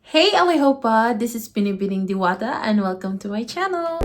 Hey Allihopa, this is Binibining Diwata and welcome to my channel.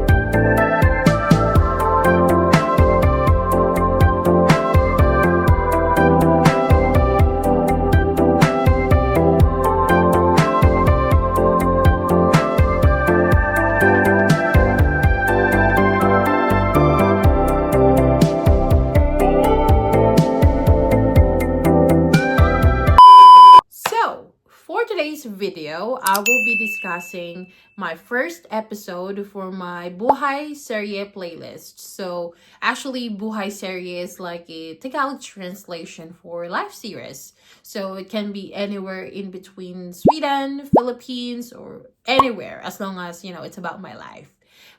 So, for today's video, I will be discussing my first episode for my Buhay Serye playlist. So, actually, Buhay Serye is like a Tagalog translation for life series. So, it can be anywhere in between Sweden, Philippines, or anywhere as long as, it's about my life.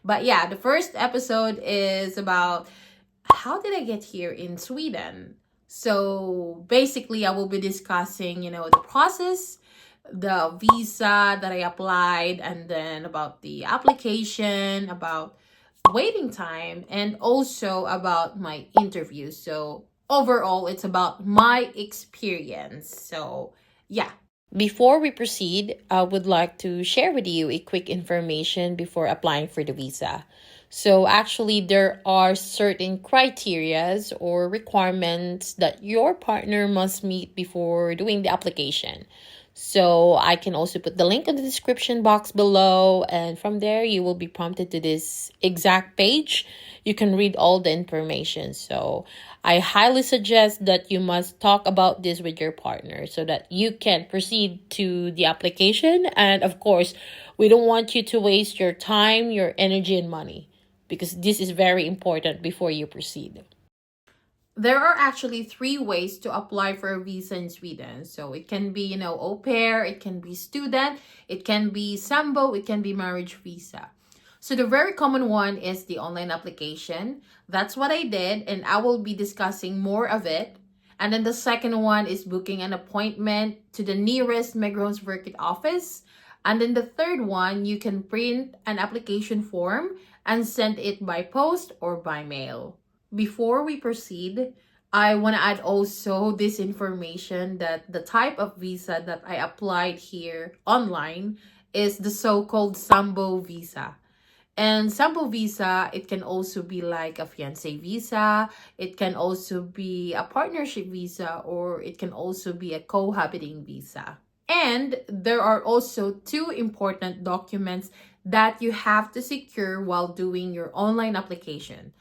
But yeah, the first episode is about how did I get here in Sweden? So basically, I will be discussing, the process, the visa that I applied, and then about the application, about waiting time, and also about my interview. So overall, it's about my experience. So yeah. Before we proceed, I would like to share with you a quick information before applying for the visa. So actually, there are certain criterias or requirements that your partner must meet before doing the application. So I can also put the link in the description box below, and from there you will be prompted to this exact page. You can read all the information. So I highly suggest that you must talk about this with your partner so that you can proceed to the application. And of course, we don't want you to waste your time, your energy, and money, because this is very important before you proceed. There are actually three ways to apply for a visa in Sweden. So it can be, au pair, it can be student, it can be Sambo, it can be marriage visa. So the very common one is the online application. That's what I did, and I will be discussing more of it. And then the second one is booking an appointment to the nearest Migrationsverket office. And then the third one, you can print an application form and send it by post or by mail. Before we proceed, I want to add also this information that the type of visa that I applied here online is the so-called SamboVisa. And SamboVisa, it can also be like a fiancé visa, it can also be a partnership visa, or it can also be a cohabiting visa. And there are also two important documents that you have to secure while doing your online application.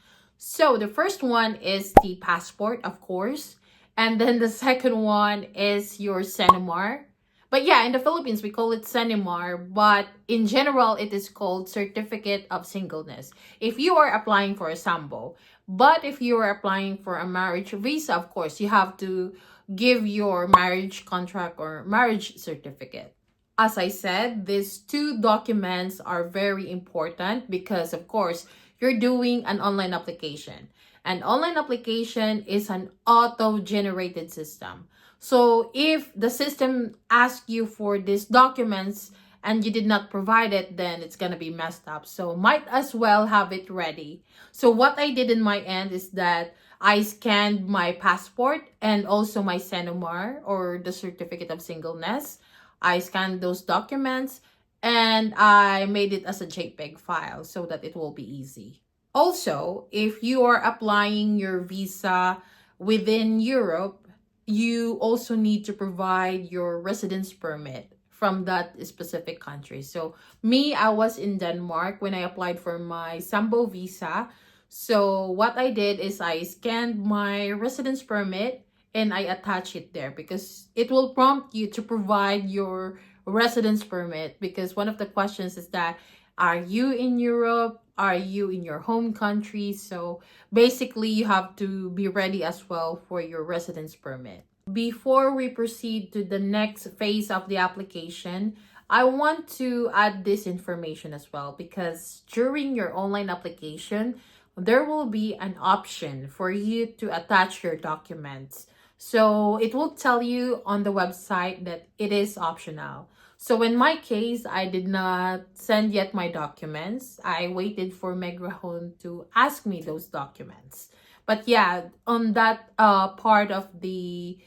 So the first one is the passport, of course. And then the second one is your CENOMAR. But yeah, in the Philippines, we call it CENOMAR. But in general, it is called Certificate of Singleness. If you are applying for a Sambo. But if you are applying for a marriage visa, of course, you have to give your marriage contract or marriage certificate. As I said, these two documents are very important because, of course, you're doing an online application. An online application is an auto-generated system. So if the system asks you for these documents and you did not provide it, then it's going to be messed up. So might as well have it ready. So what I did in my end is that I scanned my passport and also my CENOMAR or the Certificate of Singleness. I scanned those documents and I made it as a JPEG file so that it will be easy. Also, if you are applying your visa within Europe, you also need to provide your residence permit from that specific country. So me, I was in Denmark when I applied for my SamboVisa. So what I did is I scanned my residence permit and I attach it there because it will prompt you to provide your residence permit, because one of the questions is that, are you in Europe? Are you in your home country? So basically, you have to be ready as well for your residence permit. Before we proceed to the next phase of the application, I want to add this information as well, because during your online application, there will be an option for you to attach your documents. So it will tell you on the website that it is optional. So in my case, I did not send yet my documents. I waited for Migrahon to ask me those documents. But yeah, on that part of the,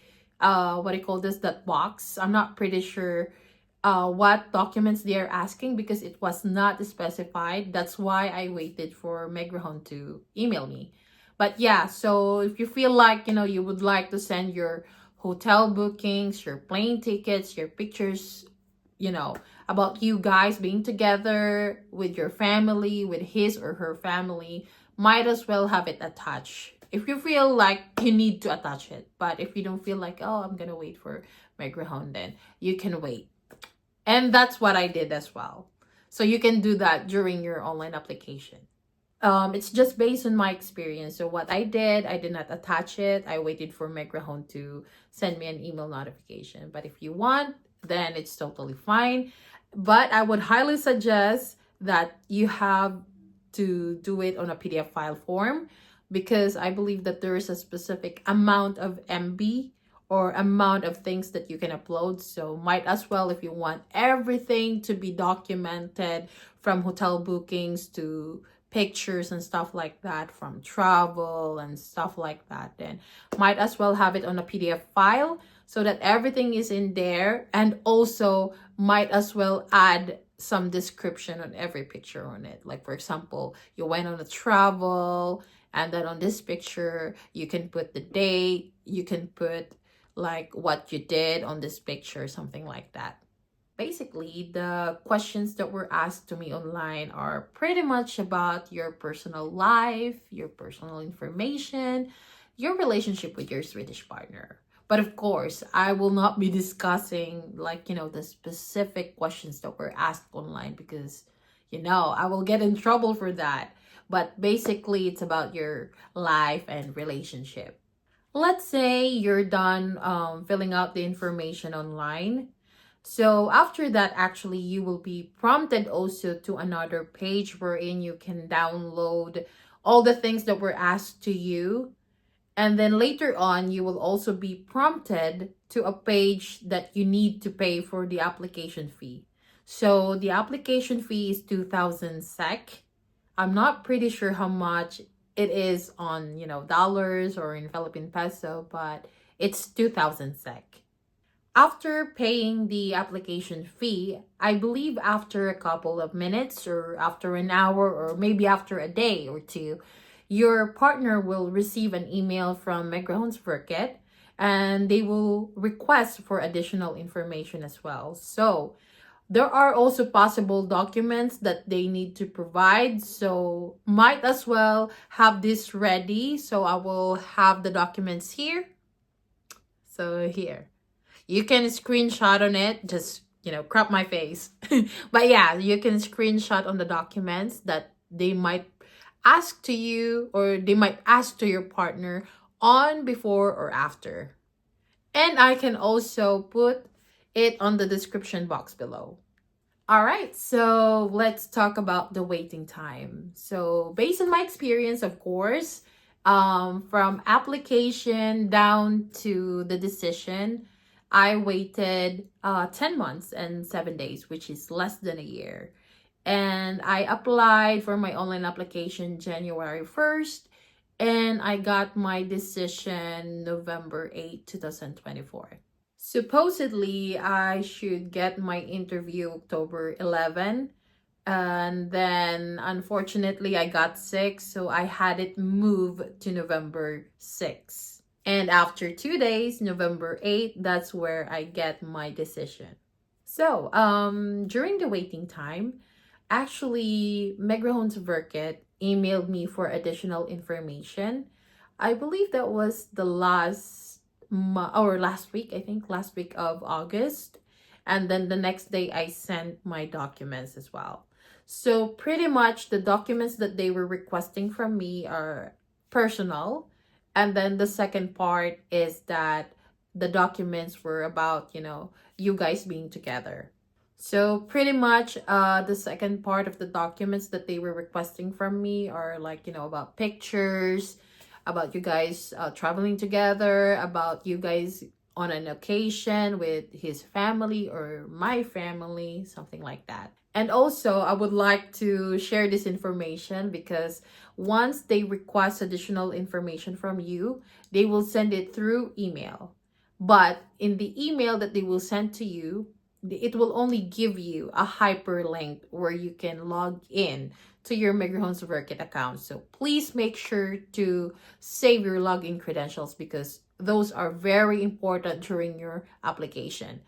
what do you call this, that box, I'm not pretty sure what documents they are asking because it was not specified. That's why I waited for Megrahon to email me. But yeah, so if you feel like, you would like to send your hotel bookings, your plane tickets, your pictures, about you guys being together with your family, with his or her family, might as well have it attached. If you feel like you need to attach it. But if you don't feel like, oh, I'm gonna wait for Megrahon, then you can wait. And that's what I did as well. So you can do that during your online application. It's just based on my experience. So what I did not attach it. I waited for Megrahon to send me an email notification. But if you want, then it's totally fine. But I would highly suggest that you have to do it on a PDF file form, because I believe that there is a specific amount of MB or amount of things that you can upload. So might as well, if you want everything to be documented, from hotel bookings to pictures and stuff like that, from travel and stuff like that, then might as well have it on a PDF file so that everything is in there. And also might as well add some description on every picture on it. Like, for example, you went on a travel, and then on this picture you can put the date, you can put like what you did on this picture, something like that. Basically, the questions that were asked to me online are pretty much about your personal life, your personal information, your relationship with your Swedish partner. But of course, I will not be discussing the specific questions that were asked online, because, I will get in trouble for that. But basically, it's about your life and relationship. Let's say you're done filling out the information online. So after that, actually, you will be prompted also to another page wherein you can download all the things that were asked to you. And then later on, you will also be prompted to a page that you need to pay for the application fee. So the application fee is 2,000 SEK. I'm not pretty sure how much it is on, dollars or in Philippine peso, but it's 2,000 SEK. After paying the application fee, I believe after a couple of minutes or after an hour or maybe after a day or two, your partner will receive an email from Migrationsverket, and they will request for additional information as well. So there are also possible documents that they need to provide. So might as well have this ready. So I will have the documents here. So here. You can screenshot on it, just, crop my face. But yeah, you can screenshot on the documents that they might ask to you, or they might ask to your partner on, before, or after. And I can also put it on the description box below. All right, so let's talk about the waiting time. So based on my experience, of course, from application down to the decision, I waited 10 months and 7 days, which is less than a year. And I applied for my online application January 1st, and I got my decision November 8, 2024. Supposedly, I should get my interview October 11. And then, unfortunately, I got sick, so I had it moved to November 6. And after 2 days, November 8, that's where I get my decision. So, during the waiting time, actually, Migrationsverket emailed me for additional information. I believe that was the last week, I think, last week of August. And then the next day, I sent my documents as well. So pretty much the documents that they were requesting from me are personal. And then the second part is that the documents were about, you guys being together. So pretty much the second part of the documents that they were requesting from me are about pictures, about you guys traveling together, about you guys on an occasion with his family or my family, something like that. And also, I would like to share this information because once they request additional information from you, they will send it through email. But in the email that they will send to you, it will only give you a hyperlink where you can log in to your Migrationsverket account. So please make sure to save your login credentials because those are very important during your application.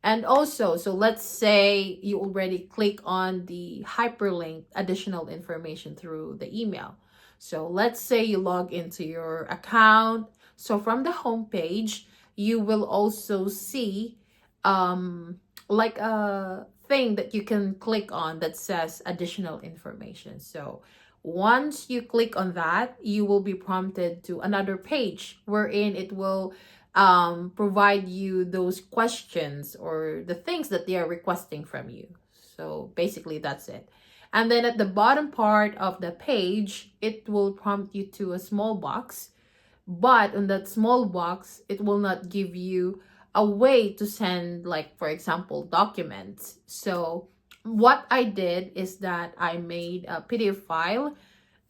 And also, so let's say you already click on the hyperlink additional information through the email. So let's say you log into your account. So from the home page, you will also see like a thing that you can click on that says additional information. So once you click on that, you will be prompted to another page wherein it will provide you those questions or the things that they are requesting from you. So basically that's it. And then at the bottom part of the page, it will prompt you to a small box, but on that small box, it will not give you a way to send, like, for example, documents. So what I did is that I made a PDF file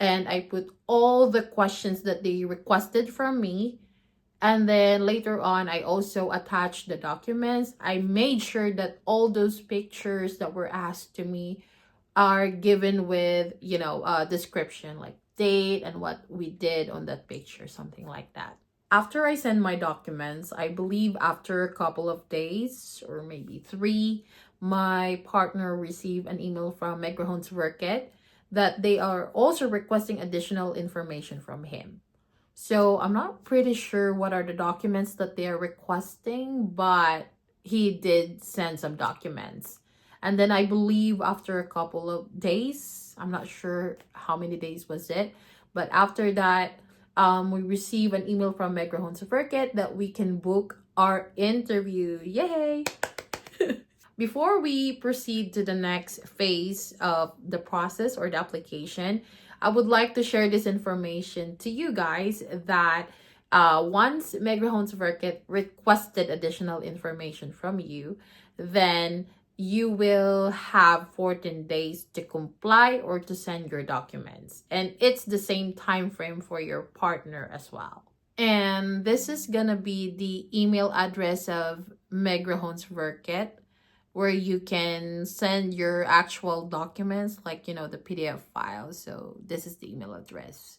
and I put all the questions that they requested from me. And then later on, I also attached the documents. I made sure that all those pictures that were asked to me are given with, a description like date and what we did on that picture, something like that. After I send my documents, I believe after a couple of days or maybe 3, my partner received an email from Migrationsverket that they are also requesting additional information from him. So I'm not pretty sure what are the documents that they are requesting, but he did send some documents. And then I believe after a couple of days, I'm not sure how many days was it, but after that, we receive an email from Migrationsverket that we can book our interview. Yay! Before we proceed to the next phase of the process or the application, I would like to share this information to you guys that once Migrationsverket requested additional information from you, then you will have 14 days to comply or to send your documents. And it's the same time frame for your partner as well. And this is gonna be the email address of Migrationsverket, where you can send your actual documents, like, the PDF file. So this is the email address.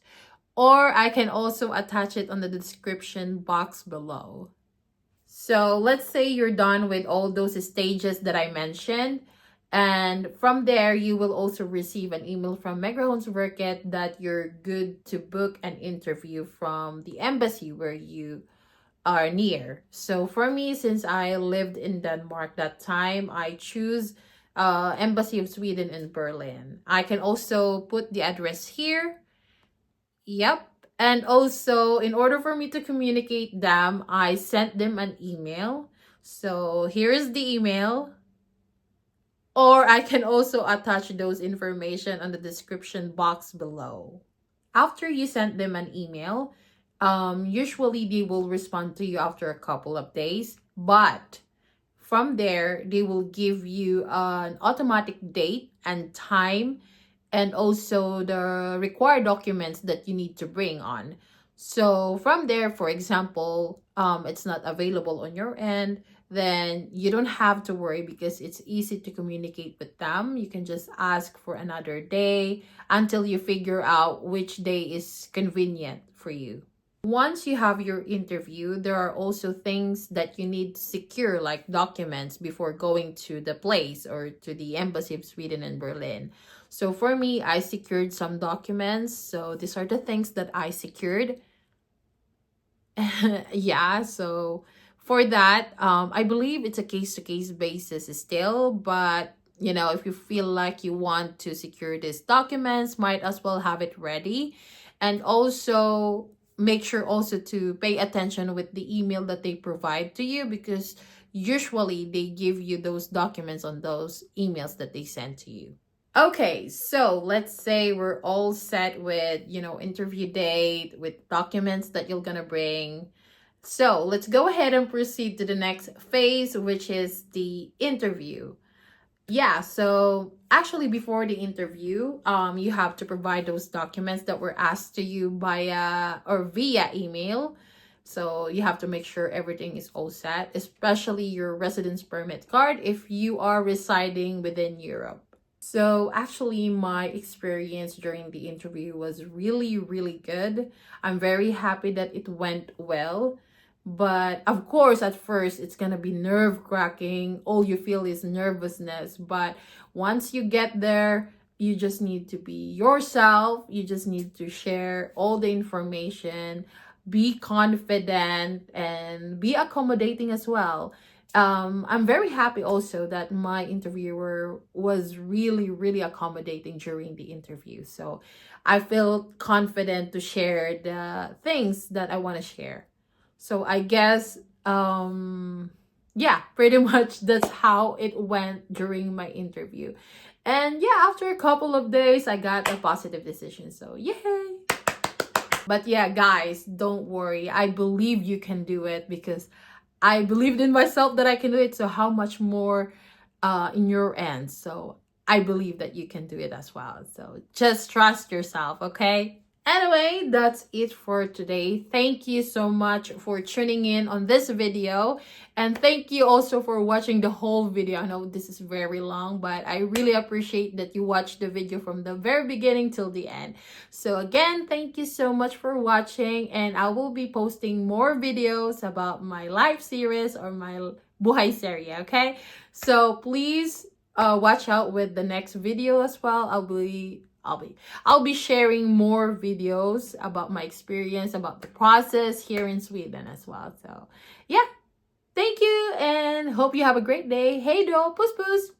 Or I can also attach it on the description box below. So let's say you're done with all those stages that I mentioned. And from there, you will also receive an email from Migrationsverket that you're good to book an interview from the embassy where you are near. So for me, since I lived in Denmark that time, I choose Embassy of Sweden in Berlin. I can also put the address here. Yep. And also, in order for me to communicate them, I sent them an email. So here's the email. Or I can also attach those information on the description box below. After you send them an email, usually they will respond to you after a couple of days. But from there, they will give you an automatic date and time, and also the required documents that you need to bring on. So from there, for example, it's not available on your end, then you don't have to worry because it's easy to communicate with them. You can just ask for another day until you figure out which day is convenient for you. Once you have your interview, there are also things that you need to secure, like documents, before going to the place or to the Embassy of Sweden in Berlin. So for me, I secured some documents. So these are the things that I secured. Yeah, so for that, I believe it's a case-to-case basis still, but if you feel like you want to secure these documents, might as well have it ready. And also make sure also to pay attention with the email that they provide to you, because usually they give you those documents on those emails that they send to you. Okay, so let's say we're all set with, interview date, with documents that you're gonna bring. So let's go ahead and proceed to the next phase, which is the interview. Yeah, so actually before the interview, you have to provide those documents that were asked to you via email. So you have to make sure everything is all set, especially your residence permit card if you are residing within Europe. So actually, my experience during the interview was really, really good. I'm very happy that it went well. But of course, at first, it's gonna be nerve-wracking. All you feel is nervousness. But once you get there, you just need to be yourself. You just need to share all the information, be confident, and be accommodating as well. I'm very happy also that my interviewer was really, really accommodating during the interview. So I feel confident to share the things that I want to share. So I guess, yeah, pretty much that's how it went during my interview. And yeah, after a couple of days, I got a positive decision. So yay! But yeah, guys, don't worry. I believe you can do it because I believed in myself that I can do it. So how much more in your end? So I believe that you can do it as well. So just trust yourself, okay? Anyway, that's it for today. Thank you so much for tuning in on this video. And thank you also for watching the whole video. I know this is very long, but I really appreciate that you watched the video from the very beginning till the end. So again, thank you so much for watching. And I will be posting more videos about my life series or my Buhay series, okay? So please watch out with the next video as well. I'll be sharing more videos about my experience, about the process here in Sweden as well. So yeah, thank you and hope you have a great day. Hey do, puss puss.